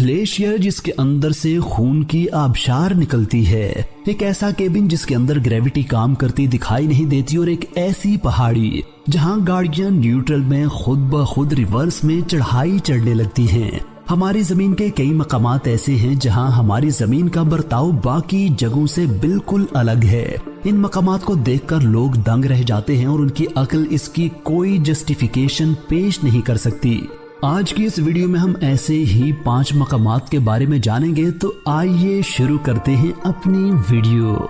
Glacier जिसके अंदर से खून की आबशार निकलती है, एक ऐसा केबिन जिसके अंदर ग्रेविटी काम करती दिखाई नहीं देती, और एक ऐसी पहाड़ी जहां गाड़ियां न्यूट्रल में खुद ब खुद रिवर्स में चढ़ाई चढ़ने लगती हैं। हमारी जमीन के कई मकामात ऐसे हैं जहां हमारी जमीन का बर्ताव बाकी जगहों से बिल्कुल अलग है। इन मकामात को देखकर लोग दंग रह जाते हैं और उनकी अक्ल इसकी कोई जस्टिफिकेशन पेश नहीं कर सकती। आज की इस वीडियो में हम ऐसे ही 5 मकामात के बारे में जानेंगे, तो आइए शुरू करते हैं अपनी वीडियो।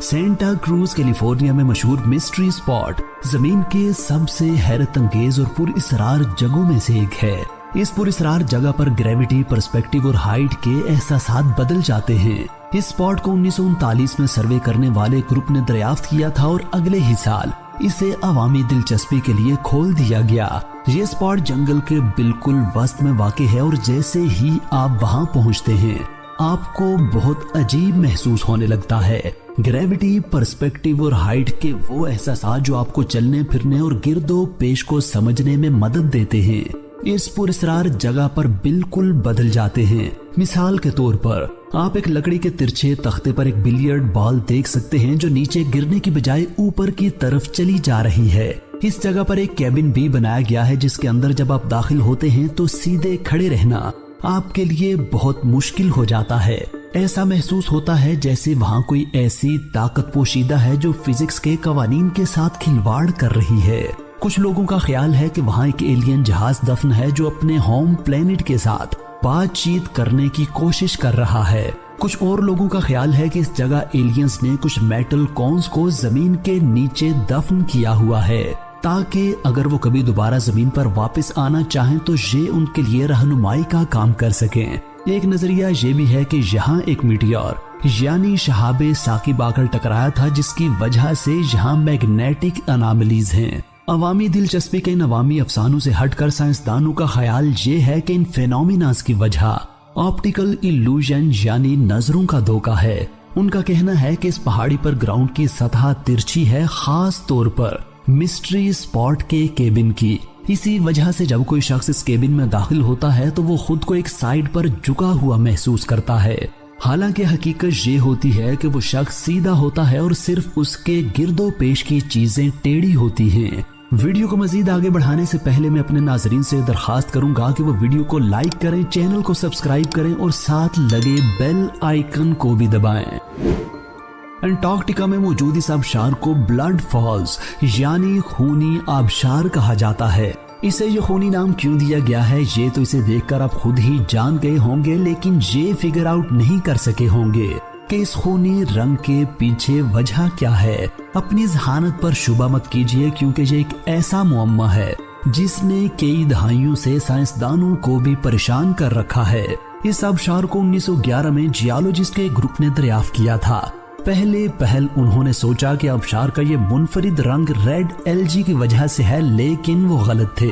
सेंटा क्रूज कैलिफोर्निया में मशहूर मिस्ट्री स्पॉट जमीन के सबसे हैरत अंगेज और पुरअसरार जगहों में से एक है। इस पुरअसरार जगह पर ग्रेविटी, पर्सपेक्टिव और हाइट के एहसासात बदल जाते हैं। इस स्पॉट को 1939 में सर्वे करने वाले ग्रुप ने दरियाफ्त किया था और अगले ही साल इसे अवामी दिलचस्पी के लिए खोल दिया गया। ये स्पॉट जंगल के बिल्कुल वस्त में वाक़ है और जैसे ही आप वहां पहुंचते हैं आपको बहुत अजीब महसूस होने लगता है। ग्रेविटी, पर्सपेक्टिव और हाइट के वो एहसासात जो आपको चलने फिरने और गिरदो पेश को समझने में मदद देते हैं, इस पुरअसरार जगह पर बिल्कुल बदल जाते हैं। मिसाल के तौर पर आप एक लकड़ी के तिरछे तख्ते पर एक बिलियर्ड बॉल देख सकते हैं जो नीचे गिरने की बजाय ऊपर की तरफ चली जा रही है। इस जगह पर एक कैबिन भी बनाया गया है जिसके अंदर जब आप दाखिल होते हैं तो सीधे खड़े रहना आपके लिए बहुत मुश्किल हो जाता है। ऐसा महसूस होता है जैसे वहाँ कोई ऐसी ताकत पोशीदा है जो फिजिक्स के कवानीन के साथ खिलवाड़ कर रही है। कुछ लोगों का ख्याल है कि वहाँ एक एलियन जहाज दफन है जो अपने होम प्लेनेट के साथ बातचीत करने की कोशिश कर रहा है। कुछ और लोगों का ख्याल है कि इस जगह एलियंस ने कुछ मेटल कॉन्स को जमीन के नीचे दफन किया हुआ है ताकि अगर वो कभी दोबारा जमीन पर वापस आना चाहें तो ये उनके लिए रहनुमाई का काम कर सकें। एक नजरिया ये भी है कि यहाँ एक मीटियोर यानी शहाबे साकिब आकर टकराया था जिसकी वजह से यहाँ मैग्नेटिक अनामलीज हैं। अवामी दिलचस्पी के इन अवामी अफसानों से हटकर साइंसदानों का ख्याल ये है कि इन फेनोमिनास की वजह ऑप्टिकल इल्यूजन यानी नजरों का धोखा है। उनका कहना है कि इस पहाड़ी पर ग्राउंड की सतह तिरछी है, खास तौर पर मिस्ट्री स्पॉट के केबिन की। इसी वजह से जब कोई शख्स इस केबिन में दाखिल होता है तो वो खुद को एक साइड पर झुका हुआ महसूस करता है। हालांकि हकीकत ये होती है कि वो शख्स सीधा होता है और सिर्फ उसके गिरदो पेश की चीजें टेढ़ी होती हैं। वीडियो को मजीद आगे बढ़ाने से पहले मैं अपने नाजरीन से दरखास्त करूंगा कि वो वीडियो को लाइक करें, चैनल को सब्सक्राइब करें और साथ लगे बेल आइकन को भी दबाएं। अंटार्कटिका में मौजूद इस आबशार को ब्लड फॉल्स यानी खूनी आबशार कहा जाता है। इसे ये खूनी नाम क्यों दिया गया है ये तो इसे देखकर आप खुद ही जान गए होंगे, लेकिन ये फिगर आउट नहीं कर सके होंगे कि इस खूनी रंग के पीछे वजह क्या है। अपनी जहानत पर शुबा मत कीजिए क्योंकि ये एक ऐसा मुअम्मा है जिसने कई दहाइयों से साइंसदानों को भी परेशान कर रखा है। इस आबशार को 1911 में जियोलॉजिस्ट के ग्रुप ने दरियाफ्त किया था। पहल उन्होंने सोचा कि आबशार का ये मुनफरिद रंग रेड एलजी की वजह से है, लेकिन वो गलत थे।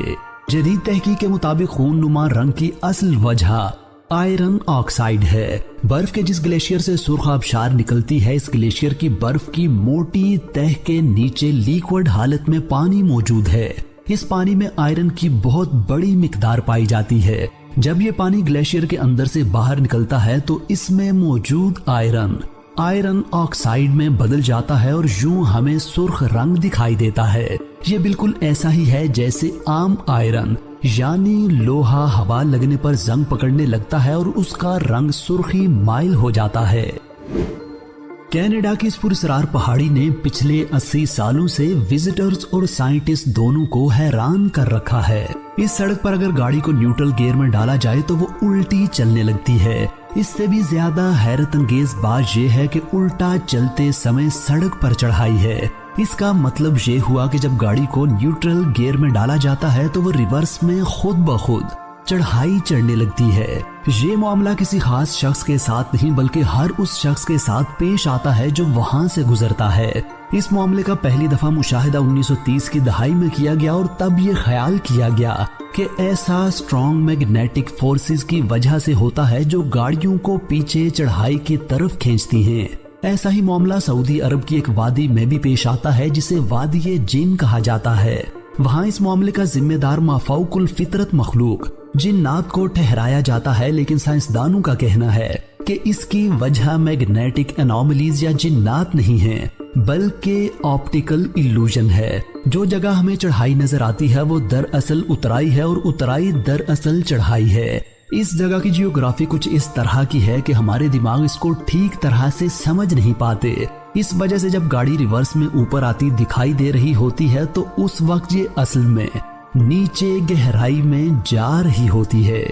जदीद तहकीक के मुताबिक खून नुमा रंग की असल वजह आयरन ऑक्साइड है। बर्फ के जिस ग्लेशियर से सुर्ख आबशार निकलती है, इस ग्लेशियर की बर्फ की मोटी तह के नीचे लिक्विड हालत में पानी मौजूद है। इस पानी में आयरन की बहुत बड़ी मिकदार पाई जाती है। जब ये पानी ग्लेशियर के अंदर से बाहर निकलता है तो इसमें मौजूद आयरन ऑक्साइड में बदल जाता है और यूं हमें सुर्ख रंग दिखाई देता है। ये बिल्कुल ऐसा ही है जैसे आम आयरन यानी लोहा हवा लगने पर जंग पकड़ने लगता है और उसका रंग सुर्खी माइल हो जाता है। कनाडा की इस पुरअसरार पहाड़ी ने पिछले 80 सालों से विजिटर्स और साइंटिस्ट दोनों को हैरान कर रखा है। इस सड़क पर अगर गाड़ी को न्यूट्रल गियर में डाला जाए तो वो उल्टी चलने लगती है। इससे भी ज्यादा हैरत अंगेज बात यह है कि उल्टा चलते समय सड़क पर चढ़ाई है। इसका मतलब ये हुआ कि जब गाड़ी को न्यूट्रल गियर में डाला जाता है तो वो रिवर्स में खुद ब खुद चढ़ाई चढ़ने लगती है। ये मामला किसी खास शख्स के साथ नहीं बल्कि हर उस शख्स के साथ पेश आता है जो वहां से गुजरता है। इस मामले का पहली दफा मुशाहिदा 1930 की दहाई में किया गया और तब ये ख्याल किया गया कि ऐसा स्ट्रॉन्ग मैग्नेटिक फोर्सेस की वजह से होता है जो गाड़ियों को पीछे चढ़ाई की तरफ खींचती हैं। ऐसा ही मामला सऊदी अरब की एक वादी में भी पेश आता है जिसे वादी जिन कहा जाता है। वहाँ इस मामले का जिम्मेदार माफाउकुल फितरत मखलूक जिन्नात को ठहराया जाता है, लेकिन साइंसदानों का कहना है कि इसकी वजह मैग्नेटिक एनोमलीज या जिन्नात नहीं है, बल्कि ऑप्टिकल इल्यूजन है। जो जगह हमें चढ़ाई नजर आती है वो दरअसल उतराई है और उतराई दरअसल चढ़ाई है। इस जगह की जियोग्राफी कुछ इस तरह की है कि हमारे दिमाग इसको ठीक तरह से समझ नहीं पाते। इस वजह से जब गाड़ी रिवर्स में ऊपर आती दिखाई दे रही होती है तो उस वक्त ये असल में नीचे गहराई में जा रही होती है।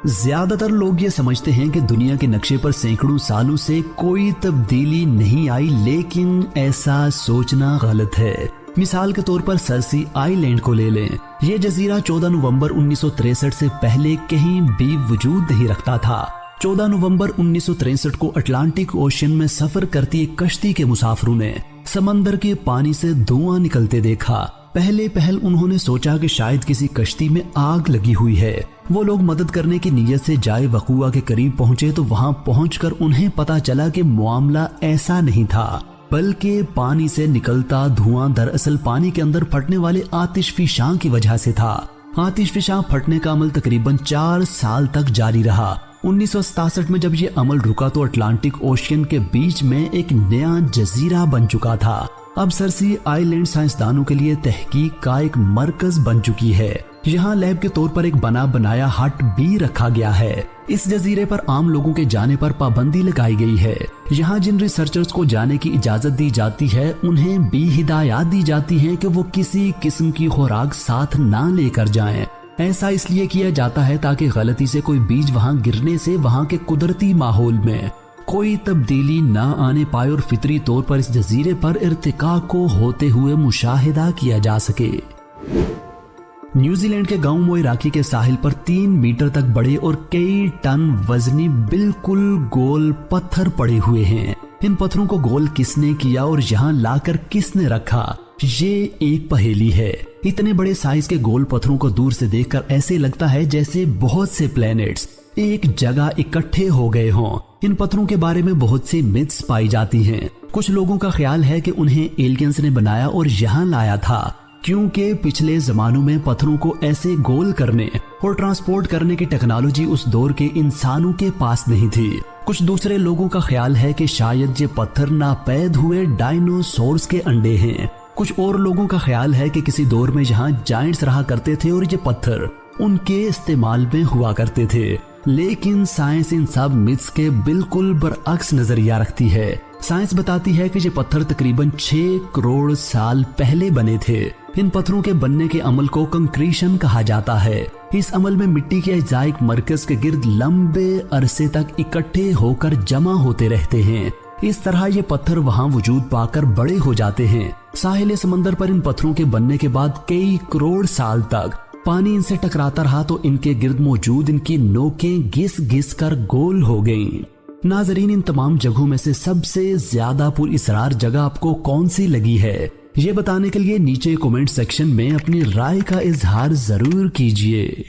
ज्यादातर लोग ये समझते हैं कि दुनिया के नक्शे पर सैकड़ों सालों से कोई तब्दीली नहीं आई, लेकिन ऐसा सोचना गलत है। मिसाल के तौर पर सर्सी आइलैंड को ले लें। ये जजीरा 14 नवंबर 1963 से पहले कहीं भी वजूद नहीं रखता था। 14 नवंबर 1963 को अटलांटिक ओशन में सफर करती एक कश्ती के मुसाफिरों ने समंदर के पानी से धुआं निकलते देखा। पहले उन्होंने सोचा कि शायद किसी कश्ती में आग लगी हुई है। वो लोग मदद करने की नीयत से जाए वकुआ के करीब पहुंचे तो वहां पहुंचकर उन्हें पता चला कि मामला ऐसा नहीं था, बल्कि पानी से निकलता धुआं दरअसल पानी के अंदर फटने वाले आतिशफिशां की वजह से था। आतिशफिशां फटने का अमल तकरीबन 4 साल तक जारी रहा। 1967 में जब ये अमल रुका तो अटलांटिक ओशियन के बीच में एक नया जजीरा बन चुका था। अब सर्सी आइलैंड साइंसदानों के लिए तहकीक का एक मरकज बन चुकी है। यहाँ लैब के तौर पर एक बना बनाया हट भी रखा गया है। इस जजीरे पर आम लोगों के जाने पर पाबंदी लगाई गई है। यहाँ जिन रिसर्चर्स को जाने की इजाजत दी जाती है उन्हें भी हिदायत दी जाती है कि वो किसी किस्म की खुराक साथ ना लेकर जाएं। ऐसा इसलिए किया जाता है ताकि गलती से कोई बीज वहाँ गिरने से वहाँ के कुदरती माहौल में कोई तब्दीली ना आने पाए और फितरी तौर पर इस जजीरे पर इर्तिका को होते हुए मुशाहिदा किया जा सके। न्यूजीलैंड के गांव मोइराकी के साहिल पर 3 मीटर तक बड़े और कई टन वजनी बिल्कुल गोल पत्थर पड़े हुए हैं। इन पत्थरों को गोल किसने किया और यहाँ लाकर किसने रखा, ये एक पहेली है। इतने बड़े साइज के गोल पत्थरों को दूर से देखकर ऐसे लगता है जैसे बहुत से प्लैनेट्स एक जगह इकट्ठे हो गए हों। इन पत्थरों के बारे में बहुत सी मिथ्स पाई जाती हैं। कुछ लोगों का ख्याल है कि उन्हें एलियंस ने बनाया और यहाँ लाया था, क्योंकि पिछले जमानों में पत्थरों को ऐसे गोल करने और ट्रांसपोर्ट करने की टेक्नोलॉजी उस दौर के इंसानों के पास नहीं थी। कुछ दूसरे लोगों का ख्याल है कि शायद ये पत्थर नापैद हुए डायनासोर्स के अंडे हैं। कुछ और लोगों का ख्याल है कि किसी दौर में यहाँ जायंट्स रहा करते थे और ये पत्थर उनके इस्तेमाल में हुआ करते थे। लेकिन साइंस इन सब मिथ्स के बिल्कुल बरअक्स नजरिया रखती है। साइंस बताती है कि ये पत्थर तकरीबन 6 करोड़ साल पहले बने थे। इन पत्थरों के बनने के अमल को कंक्रीशन कहा जाता है। इस अमल में मिट्टी के अज्जा एक मरकज के गिर्द लंबे अरसे तक इकट्ठे होकर जमा होते रहते हैं। इस तरह ये पत्थर वहाँ वजूद पाकर बड़े हो जाते हैं। साहिल समंदर पर इन पत्थरों के बनने के बाद कई करोड़ साल तक पानी इनसे टकराता रहा तो इनके गिर्द मौजूद इनकी नोकें घिस घिस कर गोल हो गईं। नाजरीन, इन तमाम जगहों में से सबसे ज्यादा पुरअसरार जगह आपको कौन सी लगी है, ये बताने के लिए नीचे कमेंट सेक्शन में अपनी राय का इजहार जरूर कीजिए।